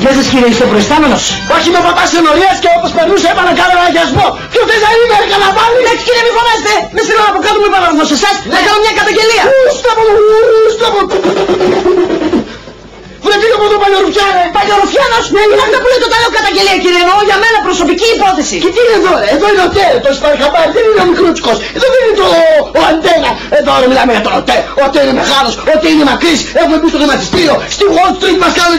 Γεια σας κύριε, είστε προϊστάμενος? Όχι, είμαι ο παπάς Ενωρίας και όπως περνούσα είπα να κάνω λαγιασμό. Ποιο θες να είμαι, καλαβάλι? Εντάξει κύριε, μη φωνάστε! Με στην ώρα που κάτω μου είπα να έρθω σε εσάς να κάνω μια καταγγελία! Βρεθήκα από τον Παλιορουφιάνο. Παλιορουφιάνος! Ναι, είναι αυτά που λέει το τα λέω καταγγελία κύριε, εννοώ για μένα προσωπική υπόθεση. Και τι είναι εδώ ρε, εδώ είναι ο ΤΕ, το Σπαρχαμπάρι, δεν είναι ο μικρούτσικος. Εδώ δεν είναι ο Αντένα. Εδώ ρε μιλάμε για τον ΟΤΕ. Ο ΤΕ είναι μεγάλος, ο ΤΕ είναι μακρύς. Έχουμε μπει στο χρηματιστήριο. Στη Wall Street μας κάνουν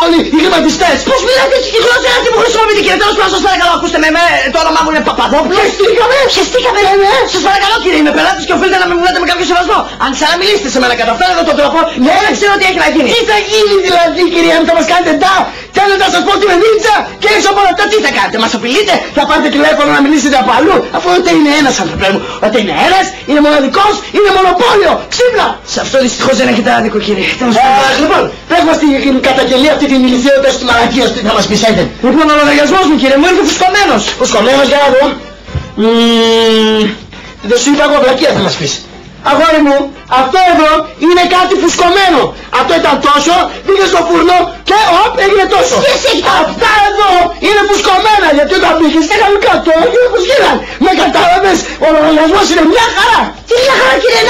όλοι οι χρηματιστές. Πώς μιλάτε έτσι και γλώσσα αυτή που χρησιμοποιείτε κύριε, τέλος πάντων σας παρακαλώ ακούστε με, το όνομά μου είναι Παπαδόπουλος. Πιεστήκαμε! Σας παρακαλώ κύριε, είμαι πελάτης και οφείλετε να με μιλάτε με κάποιο σεβασμό. Αν ξαναμιλήσετε σε μένα κατά αυτόν εδώ τον τρόπο, δεν ξέρω τι έχει να γίνει. Τι θα γίνει δηλαδή κυρία μου, θα μας κάνετε ντά? Θέλετε να σας πω ότι με νίτσα και έξω από όλα αυτά τι θα κάνετε, μας απειλείτε? Θα πάρετε τηλέφωνο να μιλήσετε από αλλού? Αφού ούτε είναι ένας άνθρωπε μου, ούτε είναι ένας, είναι μοναδικός, είναι μονοπόλιο, ξύπνα! Σε αυτό δυστυχώς δεν έχετε άδικο κύριε. Λοιπόν, πες μας την καταγγελία αυτή την ηλικιότητα της μαλακίας, τι θα μας πεις έντε? Λοιπόν, ο λογαριασμός μου κύριε μου ήρθε φουσκωμένος. Φουσκωμένος για να δω. Δεν σου είπα εγώ βλακία θα μας πεις. Αγόρι μου, αυτό εδώ είναι κάτι φουσκωμένο. Αυτό ήταν τόσο, πήγε στο φούρνο και έγινε τόσο. Αυτά εδώ είναι φουσκωμένα γιατί όταν πήγες έκαναν κάτω και όπως γίναν. Με κατάλαβες, ο λογαριασμός είναι μια χαρά. Τι μια χαρά κύριε,